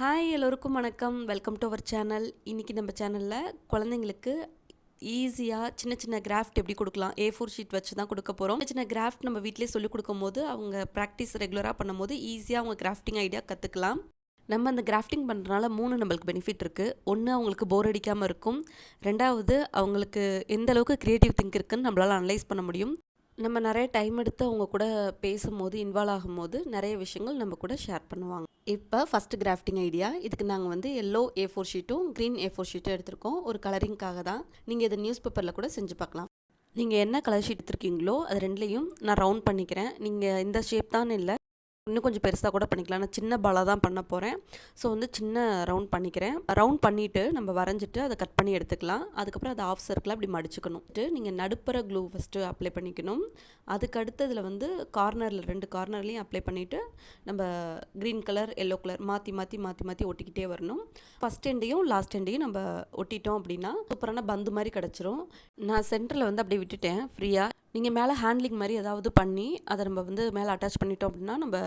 Hi எல்லோருக்கும் வணக்கம். Welcome to our channel. இன்றைக்கி நம்ம சேனலில் குழந்தைங்களுக்கு ஈஸியாக சின்ன சின்ன கிராஃப்ட் எப்படி கொடுக்கலாம், A4 ஷீட் வச்சு தான் கொடுக்க போகிறோம். சின்ன சின்ன கிராஃப்ட் நம்ம வீட்டிலே சொல்லிக் கொடுக்கும் போது அவங்க ப்ராக்டிஸ் ரெகுலராக பண்ணும்போது ஈஸியாக அவங்க கிராஃப்டிங் ஐடியா கற்றுக்கலாம். நம்ம அந்த கிராஃப்டிங் பண்ணுறதுனால 3 நம்மளுக்கு பெனிஃபிட் இருக்குது. ஒன்று, அவங்களுக்கு போர் அடிக்காமல் இருக்கும். ரெண்டாவது, அவங்களுக்கு எந்த அளவுக்கு க்ரியேட்டிவ் திங்க் இருக்குன்னு நம்மளால் அனலைஸ் பண்ண முடியும். நம்ம நிறைய டைம் எடுத்து அவங்க கூட பேசும்போது, இன்வால்வ் ஆகும்போது நிறைய விஷயங்கள் நம்ம கூட ஷேர் பண்ணுவாங்க. இப்போ ஃபஸ்ட்டு கிராஃப்டிங் ஐடியா. இதுக்கு நாங்கள் வந்து எல்லோ A4 ஷீட்டும் க்ரீன் A4 ஷீட்டும் எடுத்திருக்கோம். ஒரு கலரிங்காக தான். நீங்கள் இதை நியூஸ் பேப்பரில் கூட செஞ்சு பார்க்கலாம். நீங்கள் என்ன கலர் ஷீட் எடுத்துருக்கீங்களோ அது ரெண்டுலேயும் நான் ரவுண்ட் பண்ணிக்கிறேன். நீங்கள் இந்த ஷேப் தான் இல்லை, இன்னும் கொஞ்சம் பெருசாக கூட பண்ணிக்கலாம். நான் சின்ன பாலாக தான் பண்ண போகிறேன். ஸோ வந்து சின்ன ரவுண்ட் பண்ணிக்கிறேன். ரவுண்ட் பண்ணிவிட்டு நம்ம வரைஞ்சிட்டு அதை கட் பண்ணி எடுத்துக்கலாம். அதுக்கப்புறம் அதை ஆஃப் சர்க்கிளாக அப்படி மடிச்சுக்கணும். நீங்கள் நடுப்புற க்ளூ ஃபஸ்ட்டு அப்ளை பண்ணிக்கணும். அதுக்கு அடுத்ததில் வந்து கார்னரில் 2 கார்னர்லேயும் அப்ளை பண்ணிவிட்டு நம்ம க்ரீன் கலர் எல்லோ கலர் மாற்றி மாற்றி மாற்றி மாற்றி ஒட்டிக்கிட்டே வரணும். ஃபஸ்ட் எண்டையும் லாஸ்ட் எண்டையும் நம்ம ஒட்டிட்டோம் அப்படின்னா சூப்பரான பந்து மாதிரி கிடச்சிரும். நான் சென்டரில் வந்து அப்படியே விட்டுட்டேன் ஃப்ரீயாக. நீங்கள் மேலே ஹேண்ட்லிங் மாதிரி ஏதாவது பண்ணி அதை நம்ம வந்து மேலே அட்டாச் பண்ணிட்டோம் அப்படின்னா நம்ம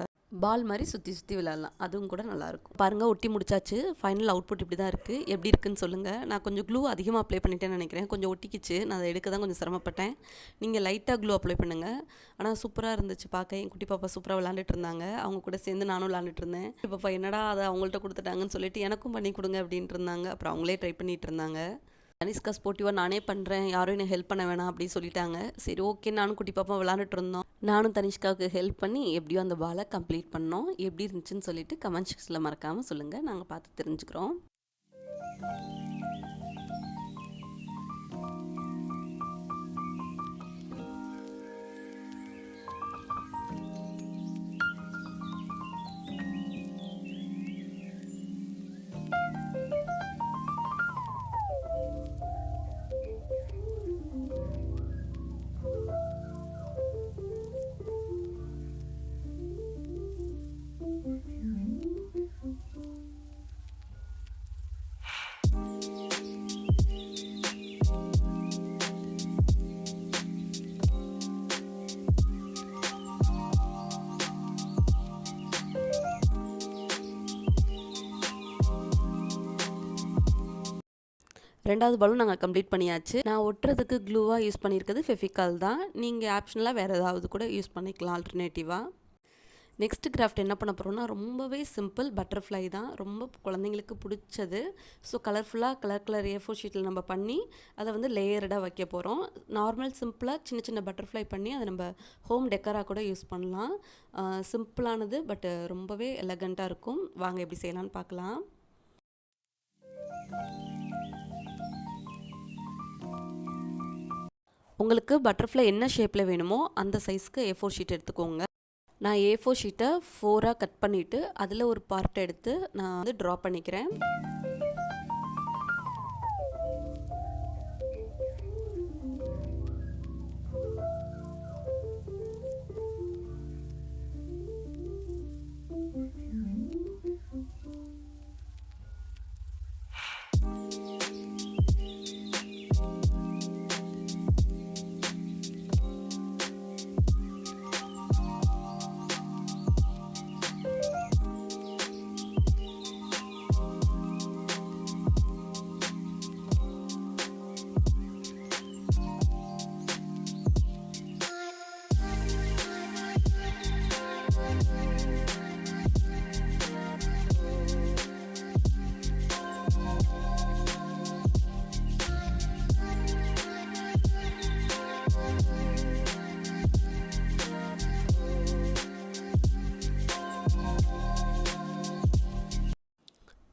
பால் மாதிரி சுற்றி சுற்றி விளையாடலாம். அதுவும் கூட நல்லாயிருக்கும். பாருங்கள், ஒட்டி முடிச்சாச்சு. ஃபைனல் அவுட்புட் இப்படி தான் இருக்குது. எப்படி இருக்குன்னு சொல்லுங்கள். நான் கொஞ்சம் க்ளூ அதிகமாக அப்ளை பண்ணிட்டேன்னு நினைக்கிறேன். கொஞ்சம் ஒட்டிக்கிச்சு. நான் அதை எடுக்க தான் கொஞ்சம் சிரமப்பட்டேன். நீங்கள் லைட்டாக க்ளூ அப்ளை பண்ணுங்கள். ஆனால் சூப்பராக இருந்துச்சு பார்க்க. என் குட்டி பாப்பா சூப்பராக விளாண்டுட்டு இருந்தாங்க. அவங்க கூட சேர்ந்து நானும் விளாண்டுட்டு இருந்தேன். பாப்பா என்னடா அதை அவங்கள்ட்ட கொடுத்துட்டாங்கன்னு சொல்லிட்டு எனக்கும் பண்ணி கொடுங்க அப்படின்ட்டு இருந்தாங்க. அப்புறம் அவங்களே ட்ரை பண்ணிட்டு இருந்தாங்க. தனிஷ்கா ஸ்போர்ட்டிவாக நானே பண்ணுறேன், யாரும் என்னை ஹெல்ப் பண்ண வேணாம் அப்படின்னு சொல்லிட்டாங்க. சரி, ஓகே. நானும் குட்டி பாப்பா விளாண்டுட்டு இருந்தோம். நானும் தனிஷ்காவுக்கு ஹெல்ப் பண்ணி எப்படியோ அந்த பாலை கம்ப்ளீட் பண்ணோம். எப்படி இருந்துச்சுன்னு சொல்லிட்டு கமெண்ட் செக்ஷனில் மறக்காமல் சொல்லுங்கள். நாங்கள் பார்த்து தெரிஞ்சுக்கிறோம். ரெண்டாவது பாலும் நாங்கள் கம்ப்ளீட் பண்ணியாச்சு. நான் ஒட்டுறதுக்கு க்ளூவாக யூஸ் பண்ணியிருக்கிறது ஃபெவிகால் தான். நீங்கள் ஆப்ஷனலாக வேறு ஏதாவது கூட யூஸ் பண்ணிக்கலாம் ஆல்டர்னேட்டிவாக. நெக்ஸ்ட் கிராஃப்ட் என்ன பண்ண போகிறோம்னா ரொம்பவே சிம்பிள் பட்டர்ஃப்ளை தான். ரொம்ப குழந்தைங்களுக்கு பிடிச்சது. ஸோ கலர்ஃபுல்லாக கலர் A4 ஷீட்டில் நம்ம பண்ணி அதை வந்து லேயர்டாக வைக்க போகிறோம். நார்மல் சிம்பிளாக சின்ன சின்ன பட்டர்ஃப்ளை பண்ணி அதை நம்ம ஹோம் டெக்கராக கூட யூஸ் பண்ணலாம். சிம்பிளானது பட் ரொம்பவே எலகண்ட்டாக இருக்கும். வாங்க எப்படி செய்யலான்னு பார்க்கலாம். உங்களுக்கு பட்டர்ஃப்ளை என்ன ஷேப்பில் வேணுமோ அந்த சைஸ்க்கு A4 ஷீட் எடுத்துக்கோங்க. நான் A4 ஷீட்டை 4ஆக கட் பண்ணிவிட்டு அதில் ஒரு பார்ட் எடுத்து நான் வந்து ட்ரா பண்ணிக்கிறேன்.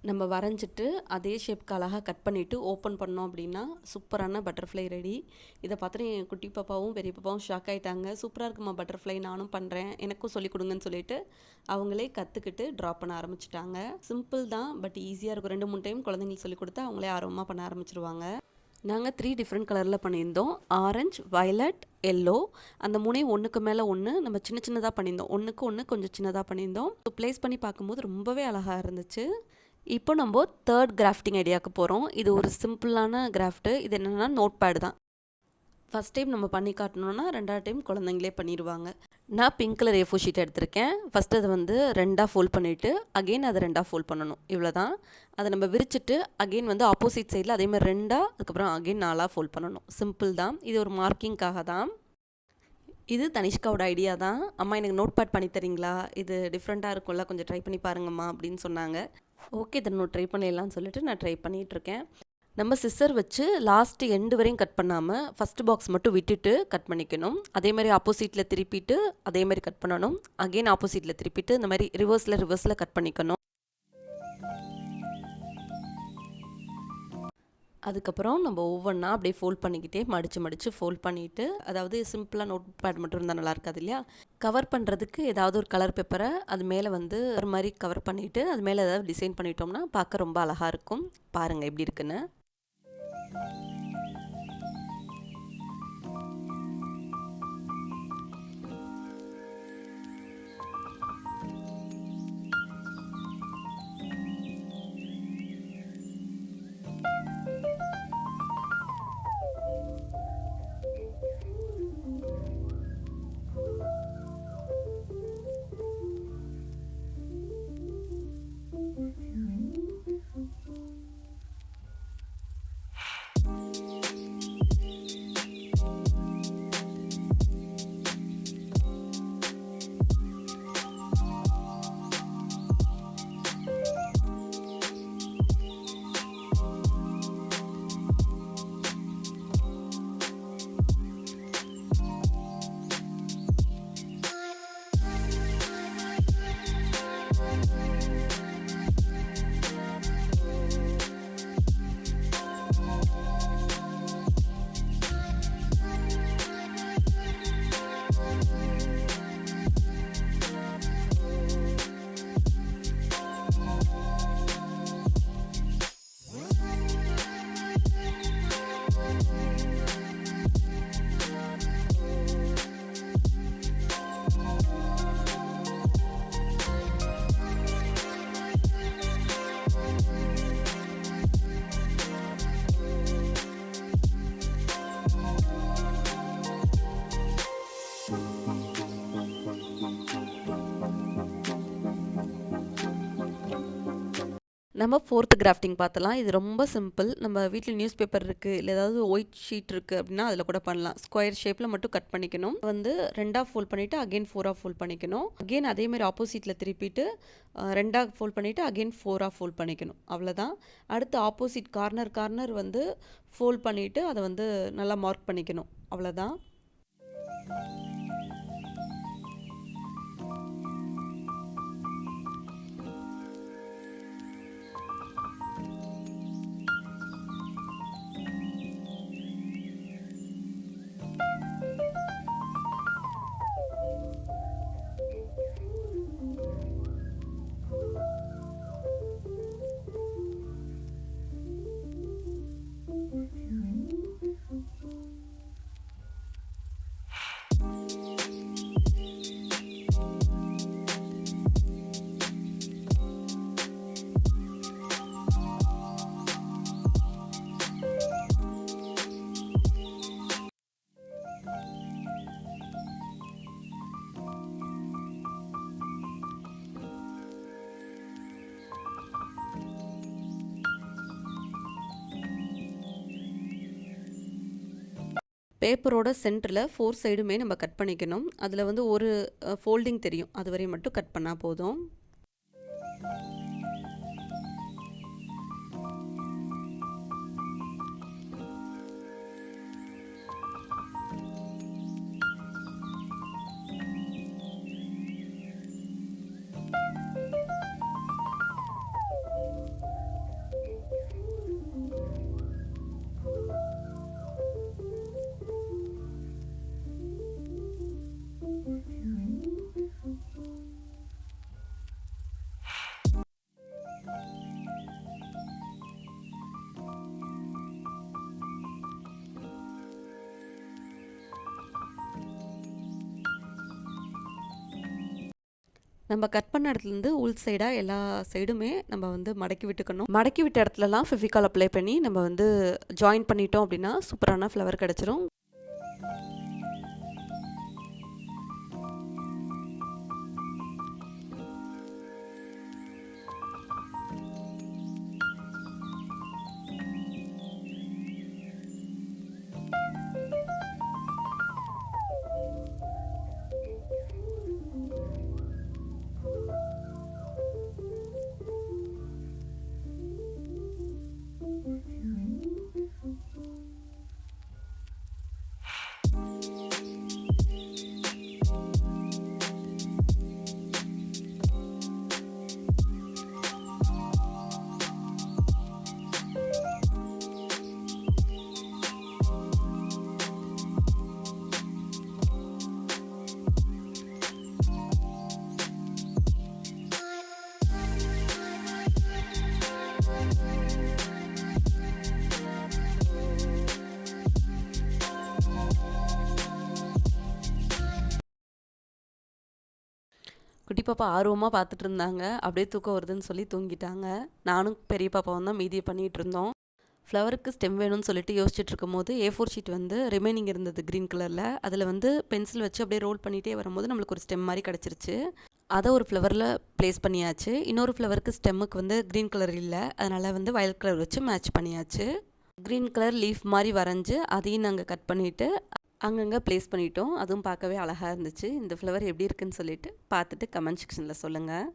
நம்ம வரைஞ்சிட்டு அதே ஷேப்க்கு அழகாக கட் பண்ணிவிட்டு ஓப்பன் பண்ணோம் அப்படின்னா சூப்பரான பட்டர்ஃப்ளை ரெடி. இதை பார்த்துட்டு என் குட்டி பாப்பாவும் பெரிய பாப்பாவும் ஷாக் ஆகிட்டாங்க. சூப்பராக இருக்குமா பட்டர்ஃப்ளை, நானும் பண்ணுறேன், எனக்கும் சொல்லிக் கொடுங்கன்னு சொல்லிட்டு அவங்களே கற்றுக்கிட்டு ட்ரா பண்ண ஆரம்பிச்சிட்டாங்க. சிம்பிள் தான் பட் ஈஸியாக இருக்கும். 2-3 டைம் குழந்தைங்களுக்கு சொல்லிக் கொடுத்தா அவங்களே ஆர்வமாக பண்ண ஆரம்பிச்சிருவாங்க. நாங்கள் 3 டிஃப்ரெண்ட் கலரில் பண்ணியிருந்தோம். Orange, violet, yellow. அந்த 3 ஒன்றுக்கு மேலே ஒன்று நம்ம சின்ன சின்னதாக பண்ணியிருந்தோம். ஒன்றுக்கு ஒன்று கொஞ்சம் சின்னதாக பண்ணியிருந்தோம். ஸோ ப்ளேஸ் பண்ணி பார்க்கும்போது ரொம்பவே அழகாக இருந்துச்சு. இப்போ நம்ம 3rd கிராஃப்டிங் ஐடியாவுக்கு போகிறோம். இது ஒரு சிம்பிளான கிராஃப்ட்டு. இது என்னென்னா நோட் பேடு தான். ஃபஸ்ட் டைம் நம்ம பண்ணி காட்டணும்னா 2வது டைம் குழந்தைங்களே பண்ணிடுவாங்க. நான் பிங்க் கலர் A4 ஷீட் எடுத்திருக்கேன். ஃபஸ்ட்டு அதை வந்து 2ஆக ஃபோல்ட் பண்ணிவிட்டு அகெயின் அதை 2ஆக ஃபோல்ட் பண்ணணும். இவ்வளோ தான். அதை நம்ம விரிச்சிட்டு அகெயின் வந்து ஆப்போசிட் சைடில் அதேமாதிரி 2ஆக அதுக்கப்புறம் அகெயின் 4ஆக ஃபோல்ட் பண்ணணும். சிம்பிள் தான். இது ஒரு மார்க்கிங்காக தான். இது தனிஷ்காவோட ஐடியா தான். அம்மா எனக்கு நோட் பேட் பண்ணி தரீங்களா, இது டிஃப்ரெண்ட்டாக இருக்கும்ல, கொஞ்சம் ட்ரை பண்ணி பாருங்கம்மா அப்படின்னு சொன்னாங்க. ஓகே இதை நான் ட்ரை பண்ணிடலாம்னு சொல்லிட்டு நான் ட்ரை பண்ணிகிட்ருக்கேன். நம்ம சிசர் வச்சு லாஸ்ட் எண்டு வரையும் கட் பண்ணாமல் ஃபஸ்ட் பாக்ஸ் மட்டும் விட்டுட்டு கட் பண்ணிக்கணும். அதே மாதிரி ஆப்போசிட்டில் திருப்பிட்டு அதே மாதிரி கட் பண்ணணும். அகெயின் ஆப்போசிட்டில் திருப்பிட்டு இந்த மாதிரி ரிவர்ஸில் கட் பண்ணிக்கணும். அதுக்கப்புறம் நம்ம ஒவ்வொன்றா அப்படியே ஃபோல்ட் பண்ணிக்கிட்டே மடித்து ஃபோல்ட் பண்ணிவிட்டு, அதாவது சிம்பிளாக நோட் பேட் மட்டும் இருந்தால் நல்லா இருக்காது இல்லையா, கவர் பண்ணுறதுக்கு ஏதாவது ஒரு கலர் பேப்பரை அது மேலே வந்து ஒரு மாதிரி கவர் பண்ணிவிட்டு அது மேலே ஏதாவது டிசைன் பண்ணிட்டோம்னா பார்க்க ரொம்ப அழகாக இருக்கும். பாருங்கள் எப்படி இருக்குன்னு. நம்ம 4th கிராஃப்டிங் பார்த்தலாம். இது ரொம்ப சிம்பிள். நம்ம வீட்டில் நியூஸ் பேப்பர் இருக்குது, இல்லை ஏதாவது ஒயிட் ஷீட் இருக்குது அப்படின்னா அதில் கூட பண்ணலாம். ஸ்கொயர் ஷேப்பில் மட்டும் கட் பண்ணிக்கணும். வந்து 2ஆக ஃபோல்ட் பண்ணிவிட்டு அகெயின் 4ஆக ஃபோல்ட் பண்ணிக்கணும். அகெயின் அதேமாதிரி ஆப்போசிட்டில் திருப்பிட்டு 2ஆக ஃபோல்ட் பண்ணிவிட்டு அகெயின் 4ஆக ஃபோல்ட் பண்ணிக்கணும். அவ்வளோதான். அடுத்து ஆப்போசிட் கார்னர் வந்து ஃபோல்ட் பண்ணிவிட்டு அதை வந்து நல்லா மார்க் பண்ணிக்கணும். அவ்வளோதான். பேப்பரோட சென்டரில் 4 சைடுமே நம்ம கட் பண்ணிக்கணும். அதில் வந்து ஒரு ஃபோல்டிங் தெரியும், அது வரையும் மட்டும் கட் பண்ணால் போதும். நம்ம கட் பண்ண இடத்துலேருந்து உள் சைடாக எல்லா சைடுமே நம்ம வந்து மடக்கி விட்டுக்கணும். மடக்கி விட்ட இடத்துலலாம் ஃபெவிகால் அப்ளை பண்ணி நம்ம வந்து ஜாயின் பண்ணிட்டோம் அப்படின்னா சூப்பரான ஃப்ளவர் கிடச்சிரும். குட்டி பாப்பா ஆர்வமாக பார்த்துட்டு இருந்தாங்க. அப்படியே தூக்கம் வருதுன்னு சொல்லி தூங்கிட்டாங்க. நானும் பெரிய பாப்பாவும் தான் மீதியை பண்ணிகிட்டு இருந்தோம். ஃப்ளவருக்கு ஸ்டெம் வேணும்னு சொல்லிட்டு யோசிச்சுட்டு இருக்கும்போது A4 ஷீட் வந்து ரிமைனிங் இருந்தது க்ரீன் கலரில். அதில் வந்து பென்சில் வச்சு அப்படியே ரோல் பண்ணிகிட்டே வரும்போது நம்மளுக்கு ஒரு ஸ்டெம் மாதிரி கிடச்சிருச்சு. அதை ஒரு ஃப்ளவரில் ப்ளேஸ் பண்ணியாச்சு. இன்னொரு ஃப்ளவருக்கு ஸ்டெம்முக்கு வந்து க்ரீன் கலர் இல்லை, அதனால் வந்து வயலட் கலர் வச்சு மேட்ச் பண்ணியாச்சு. க்ரீன் கலர் லீஃப் மாதிரி வரைஞ்சி அதையும் நாங்கள் கட் பண்ணிவிட்டு அங்கங்கே ப்ளேஸ் பண்ணிட்டோம். அதுவும் பார்க்கவே அழகாக இருந்துச்சு. இந்த ஃப்ளவர் எப்படி இருக்குன்னு சொல்லிட்டு பார்த்துட்டு கமெண்ட் செக்ஷனில் சொல்லுங்கள்.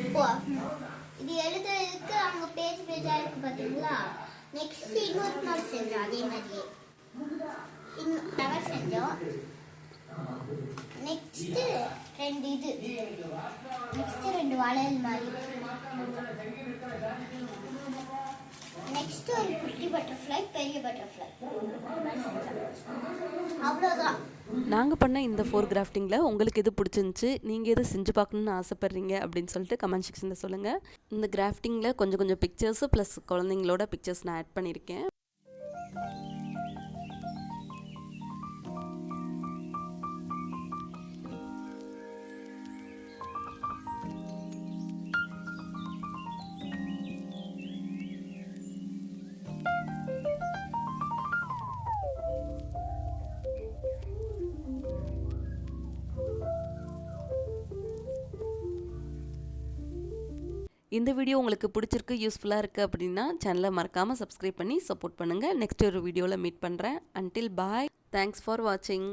இப்போ இது எழுதுறதுக்கு அங்க பேஜ் பேஜா இருக்கு பாத்தீங்களா. நெக்ஸ்ட் இன்னொரு நாள் செஞ்சோம் அதே மாதிரியே இன்னும் ஃப்ளவர் செஞ்சோம். நெக்ஸ்ட் ரெண்டு வளையல் மாதிரி. நெக்ஸ்ட் ஒரு குட்டி பட்டர்ஃப்ளை, பெரிய பட்டர்ஃப்ளை. அவ்வளோதான். நாங்கள் பண்ண இந்த 4 கிராஃப்டிங்கில் உங்களுக்கு எது பிடிச்சிருந்துச்சி, நீங்கள் எது செஞ்சு பார்க்கணுன்னு ஆசைப்பட்றீங்க அப்படின்னு சொல்லிட்டு கமெண்ட் செக்ஷனில் சொல்லுங்கள். இந்த கிராஃப்டிங்கில் கொஞ்சம் பிக்சர்ஸு ப்ளஸ் குழந்தைங்களோட பிக்சர்ஸ் நான் ஆட் பண்ணியிருக்கேன். இந்த வீடியோ உங்களுக்கு பிடிச்சிருக்கு, யூஸ்ஃபுல்லாக இருக்குது அப்படின்னா சேனலை மறக்காமல் சப்ஸ்கிரைப் பண்ணி சப்போர்ட் பண்ணுங்கள். நெக்ஸ்ட் ஒரு வீடியோவில் மீட் பண்ணுறேன். Until bye. தேங்க்ஸ் ஃபார் வாட்சிங்.